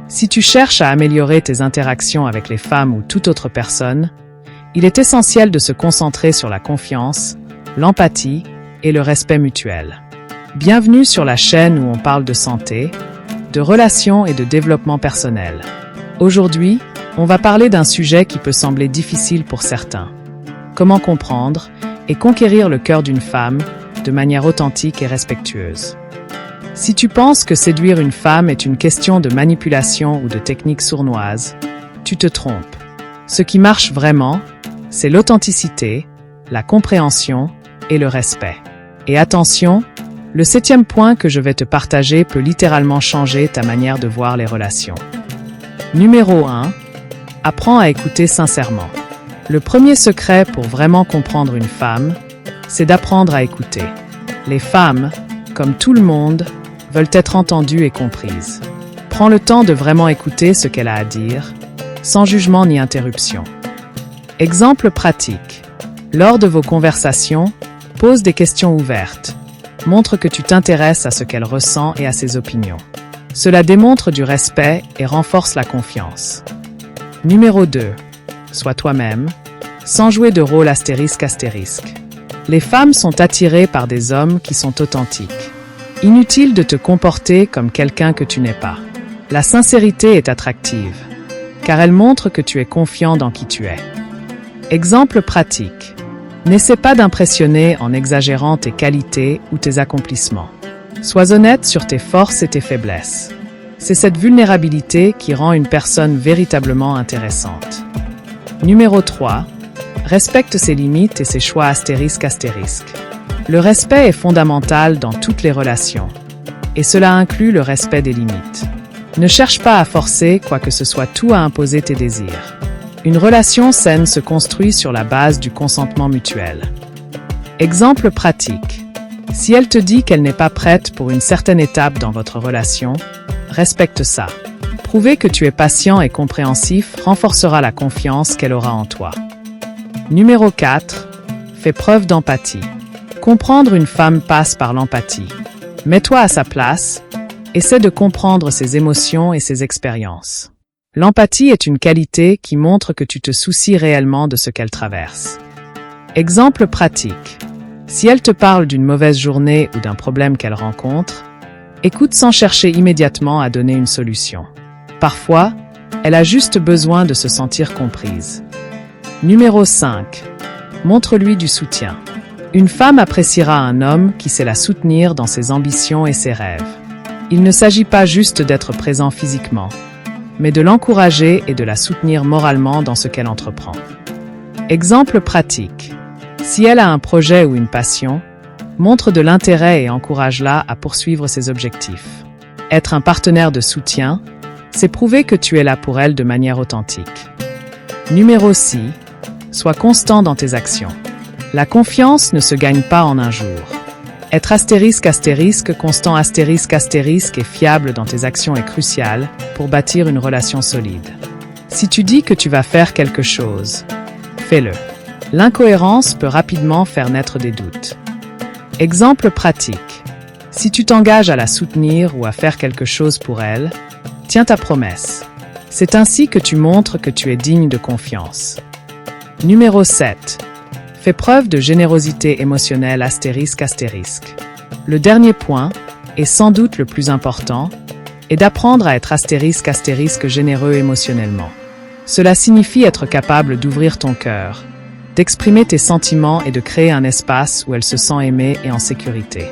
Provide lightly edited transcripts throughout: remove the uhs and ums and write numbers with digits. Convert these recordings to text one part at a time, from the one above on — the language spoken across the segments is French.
Si tu cherches à améliorer tes interactions avec les femmes ou toute autre personne, il est essentiel de se concentrer sur la confiance, l'empathie et le respect mutuel. Bienvenue sur la chaîne où on parle de santé, de relations et de développement personnel. Aujourd'hui, on va parler d'un sujet qui peut sembler difficile pour certains. Comment comprendre et conquérir le cœur d'une femme de manière authentique et respectueuse. Si tu penses que séduire une femme est une question de manipulation ou de technique sournoise, tu te trompes. Ce qui marche vraiment, c'est l'authenticité, la compréhension et le respect. Et attention, le 7e point que je vais te partager peut littéralement changer ta manière de voir les relations. Numéro 1. Apprends à écouter sincèrement. Le premier secret pour vraiment comprendre une femme, c'est d'apprendre à écouter. Les femmes, comme tout le monde, veulent être entendues et comprises. Prends le temps de vraiment écouter ce qu'elle a à dire, sans jugement ni interruption. Exemple pratique. Lors de vos conversations, pose des questions ouvertes. Montre que tu t'intéresses à ce qu'elle ressent et à ses opinions. Cela démontre du respect et renforce la confiance. Numéro 2. Sois toi-même, sans jouer de rôle astérisque. Les femmes sont attirées par des hommes qui sont authentiques. Inutile de te comporter comme quelqu'un que tu n'es pas. La sincérité est attractive, car elle montre que tu es confiant dans qui tu es. Exemple pratique. N'essaie pas d'impressionner en exagérant tes qualités ou tes accomplissements. Sois honnête sur tes forces et tes faiblesses. C'est cette vulnérabilité qui rend une personne véritablement intéressante. Numéro 3. Respecte ses limites et ses choix astérisque. Le respect est fondamental dans toutes les relations, et cela inclut le respect des limites. Ne cherche pas à forcer quoi que ce soit tout à imposer tes désirs. Une relation saine se construit sur la base du consentement mutuel. Exemple pratique. Si elle te dit qu'elle n'est pas prête pour une certaine étape dans votre relation, respecte ça. Prouver que tu es patient et compréhensif renforcera la confiance qu'elle aura en toi. Numéro 4. Fais preuve d'empathie. Comprendre une femme passe par l'empathie. Mets-toi à sa place, essaie de comprendre ses émotions et ses expériences. L'empathie est une qualité qui montre que tu te soucies réellement de ce qu'elle traverse. Exemple pratique. Si elle te parle d'une mauvaise journée ou d'un problème qu'elle rencontre, écoute sans chercher immédiatement à donner une solution. Parfois, elle a juste besoin de se sentir comprise. Numéro 5. Montre-lui du soutien. Une femme appréciera un homme qui sait la soutenir dans ses ambitions et ses rêves. Il ne s'agit pas juste d'être présent physiquement, mais de l'encourager et de la soutenir moralement dans ce qu'elle entreprend. Exemple pratique. Si elle a un projet ou une passion, montre de l'intérêt et encourage-la à poursuivre ses objectifs. Être un partenaire de soutien, c'est prouver que tu es là pour elle de manière authentique. Numéro 6. Sois constant dans tes actions. La confiance ne se gagne pas en un jour. Être constant et fiable dans tes actions est crucial pour bâtir une relation solide. Si tu dis que tu vas faire quelque chose, fais-le. L'incohérence peut rapidement faire naître des doutes. Exemple pratique. Si tu t'engages à la soutenir ou à faire quelque chose pour elle, tiens ta promesse. C'est ainsi que tu montres que tu es digne de confiance. Numéro 7. Fais preuve de générosité émotionnelle ***. Le dernier point, et sans doute le plus important, est d'apprendre à être *** généreux émotionnellement. Cela signifie être capable d'ouvrir ton cœur, d'exprimer tes sentiments et de créer un espace où elle se sent aimée et en sécurité.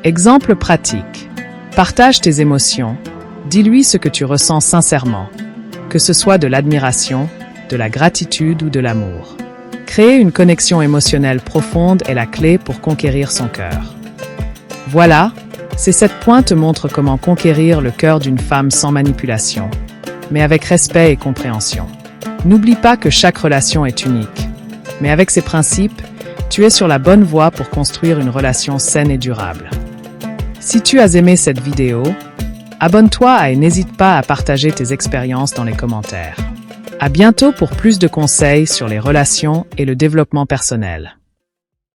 Exemple pratique. Partage tes émotions, dis-lui ce que tu ressens sincèrement, que ce soit de l'admiration, de la gratitude ou de l'amour. Créer une connexion émotionnelle profonde est la clé pour conquérir son cœur. Voilà, ces 7 points te montrent comment conquérir le cœur d'une femme sans manipulation, mais avec respect et compréhension. N'oublie pas que chaque relation est unique, mais avec ces principes, tu es sur la bonne voie pour construire une relation saine et durable. Si tu as aimé cette vidéo, abonne-toi et n'hésite pas à partager tes expériences dans les commentaires. À bientôt pour plus de conseils sur les relations et le développement personnel.